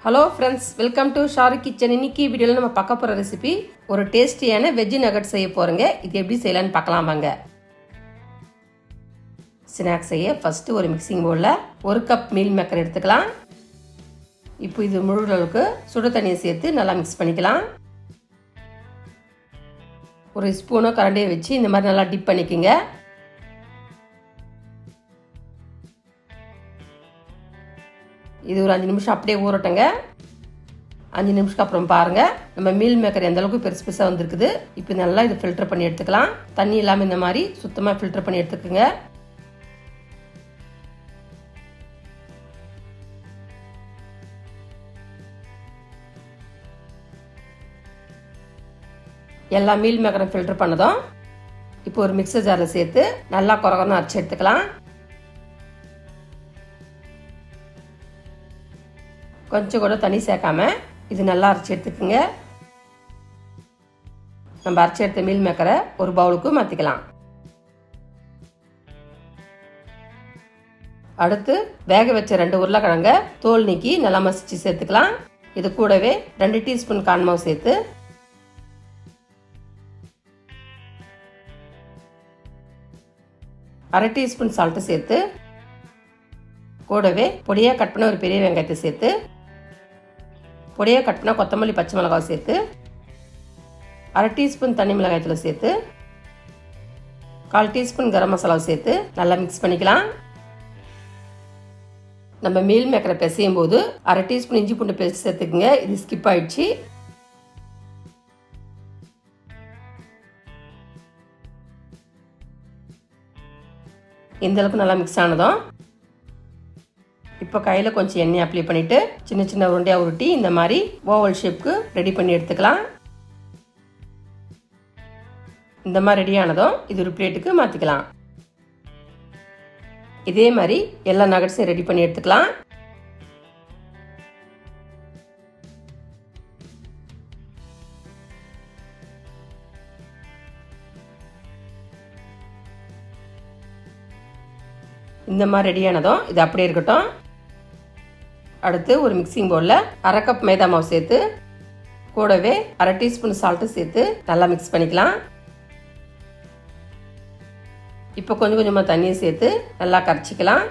Hello friends, welcome to Sharu kitchen. இன்னைக்கு வீடியோவில் நம்ம பார்க்க போகிற ரெசிபி ஒரு டேஸ்டியான வெஜ் நகட் செய்ய போகிறோங்க. இது எப்படி செய்யலான்னு பார்க்கலாம் வாங்க. ஸ்நாக்ஸ் செய்ய ஃபஸ்ட்டு ஒரு மிக்சிங் பவுலில் 1 கப் மீல் மேக்கர் எடுத்துக்கலாம். இப்போ இது முழு அளவுக்கு சுடு தண்ணியை சேர்த்து நல்லா மிக்ஸ் பண்ணிக்கலாம். ஒரு ஸ்பூனோ கரண்டியை வச்சு இந்த மாதிரி நல்லா டிப் பண்ணிக்கோங்க. இது ஒரு 5 நிமிஷம் அப்படியே ஊறட்டுங்க. 5 நிமிஷத்துக்கு அப்புறம் பாருங்கள், நம்ம மீல் மேக்கர் எந்த அளவுக்கு பெருசு பெருசாக வந்துருக்குது. இப்போ நல்லா இது ஃபில்டர் பண்ணி எடுத்துக்கலாம். தண்ணி இல்லாமல் இந்த மாதிரி சுத்தமாக ஃபில்டர் பண்ணி எடுத்துக்கோங்க. எல்லா மீல் மேக்கரும் ஃபில்டர் பண்ணதும் இப்போ ஒரு மிக்சர் ஜாரில் சேர்த்து நல்லா குறகுறன்னு அரைச்சி எடுத்துக்கலாம். கொஞ்சம் கூட தண்ணி சேர்க்காம இது நல்லா அரைச்சி எடுத்துக்கோங்க. நம்ம அரைச்சி எடுத்த மீல் மேக்கரை ஒரு பவுலுக்கு மாற்றிக்கலாம். அடுத்து வேக வச்ச 2 உருளைக்கிழங்க தோல் நீக்கி நல்லா மசிச்சு சேர்த்துக்கலாம். இது கூடவே 2 டீஸ்பூன் கான்மாவு சேர்த்து அரை டீஸ்பூன் சால்ட்டு சேர்த்து கூடவே பொடியாக கட் பண்ண ஒரு பெரிய வெங்காயத்தை சேர்த்து பொடியாக கட் பண்ண கொத்தமல்லி பச்சை மிளகாய் சேர்த்து அரை டீஸ்பூன் தனி மிளகாய்த்தூள் சேர்த்து 1/4 டீஸ்பூன் கரம் மசாலாவை சேர்த்து நல்லா மிக்ஸ் பண்ணிக்கலாம். நம்ம மீல் மேக்கரை பிசையும் போது அரை டீஸ்பூன் இஞ்சி பூண்டு பேஸ்ட் சேர்த்துக்குங்க. இது ஸ்கிப் ஆயிடுச்சு. இந்த அளவுக்கு நல்லா மிக்ஸ் ஆனதும் இப்போ கையில் கொஞ்சம் எண்ணெய் அப்ளை பண்ணிவிட்டு சின்ன சின்ன உருண்டையாக உருட்டி இந்த மாதிரி ஓவல் ஷேப்புக்கு ரெடி பண்ணி எடுத்துக்கலாம். இந்த மாதிரி ரெடியானதும் இது ஒரு பிளேட்டுக்கு மாற்றிக்கலாம். இதே மாதிரி எல்லா நகட்ஸையும் ரெடி பண்ணி எடுத்துக்கலாம். இந்த மாதிரி ரெடியானதும் இது அப்படியே இருக்கட்டும். அடுத்து ஒரு மிக்சிங் பவுலில் அரை கப் மைதா மாவு சேர்த்து கூடவே அரை டீஸ்பூன் சால்ட்டு சேர்த்து நல்லா மிக்ஸ் பண்ணிக்கலாம். இப்போ கொஞ்சம் கொஞ்சமாக தண்ணியை சேர்த்து நல்லா கரைச்சிக்கலாம்.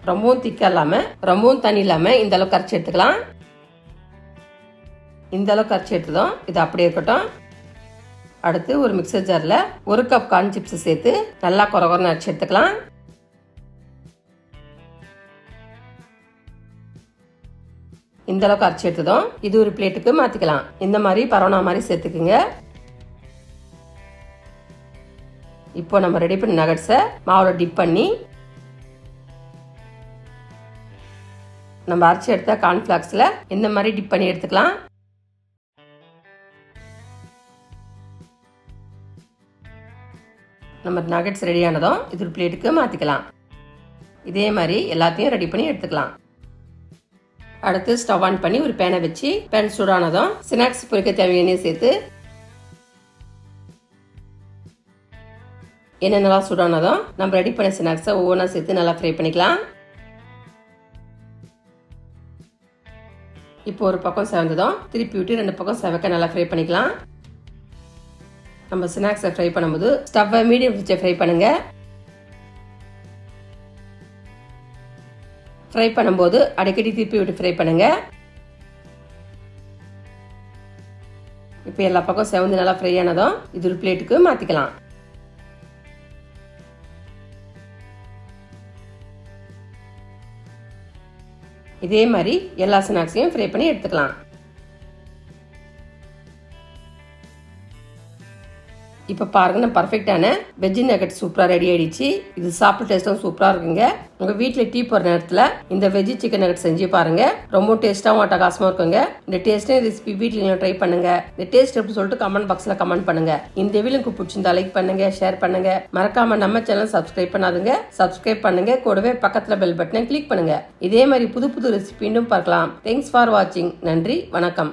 ரொம்பவும் திக்கா இல்லாம ரொம்பவும் தண்ணி இல்லாம இந்த அளவுக்கு கரைச்சி எடுத்துக்கலாம். இந்த அளவுக்கு கரைச்சி எடுத்ததும் இது அப்படியே இருக்கட்டும். அடுத்து ஒரு மிக்சர் ஜார்ல 1 கப் கார்ன் சிப்ஸ் சேர்த்து நல்லா குறகுறன்னு அரைச்சி எடுத்துக்கலாம். இந்த அளவுக்கு அரைச்சி எடுத்ததும் இது ஒரு பிளேட்டுக்கு மாத்திக்கலாம். இந்த மாதிரி பரவனா மாதிரி சேர்த்துக்குங்க. இப்போ நம்ம ரெடி பண்ண நகட்ஸை மாவுல டிப் பண்ணி நம்ம அரைச்சி எடுத்த கார்ன்ஃபிளாக்ஸ்ல இந்த மாதிரி டிப் பண்ணி எடுத்துக்கலாம். நம்ம நகட்ஸ் ரெடியானதும் இது ஒரு பிளேட்டுக்கு மாற்றிக்கலாம். இதே மாதிரி எல்லாத்தையும் ரெடி பண்ணி எடுத்துக்கலாம். அடுத்து ஸ்டவ் ஆன் பண்ணி ஒரு பேனை வச்சு பேன் சூடானதும் ஸ்நாக்ஸ் பொரிக்க தேவையான எண்ணெய் சேர்த்து எண்ணெய் நல்லா சூடானதும் நம்ம ரெடி பண்ண ஸ்நாக்ஸை ஒவ்வொன்றா சேர்த்து நல்லா ஃப்ரை பண்ணிக்கலாம். இப்போ ஒரு பக்கம் செவந்ததும் திருப்பி விட்டு 2 பக்கம் செவக்க நல்லா ஃப்ரை பண்ணிக்கலாம். நம்ம ஸ்நாக்ஸை ஃப்ரை பண்ணும்போது ஸ்டவ்வை மீடியம் வச்சு ஃப்ரை பண்ணுங்க. ஃப்ரை பண்ணும்போது அடிக்கடி திருப்பி விட்டு ஃப்ரை பண்ணுங்க. இப்போ எல்லா பக்கம் செவந்து நல்லா ஃப்ரை ஆனதும் இது ஒரு பிளேட்டுக்கு மாற்றிக்கலாம். இதே மாதிரி எல்லா ஸ்நாக்ஸையும் ஃப்ரை பண்ணி எடுத்துக்கலாம். இப்போ பாருங்க நம்ம பர்ஃபெக்டான வெஜ் நகட் சூப்பராக ரெடி ஆயிடுச்சு. இது சாப்பிட்டு டேஸ்ட்டும் சூப்பராக இருக்குங்க. உங்கள் வீட்டில் டீ போகிற நேரத்தில் இந்த வெஜ் சிக்கன் நகட் செஞ்சு பாருங்க. ரொம்ப டேஸ்ட்டாகவும் அட்டகாசமாக இருக்குங்க. இந்த டேஸ்ட்டே ரெசிபி வீட்டில் நீங்கள் ட்ரை பண்ணுங்க. இந்த டேஸ்ட் எப்படி சொல்லிட்டு கமெண்ட் பாக்ஸில் கமெண்ட் பண்ணுங்க. இந்த வீடியோ உங்களுக்கு பிடிச்சிருந்தா லைக் பண்ணுங்க, ஷேர் பண்ணுங்க. மறக்காம நம்ம சேனல் சப்ஸ்கிரைப் பண்ணாதுங்க. சப்ஸ்கிரைப் பண்ணுங்க. கூடவே பக்கத்தில் பெல் பட்டனை கிளிக் பண்ணுங்க. இதே மாதிரி புது புது ரெசிபி இன்னும் பார்க்கலாம். தேங்க்ஸ் ஃபார் வாட்சிங். நன்றி, வணக்கம்.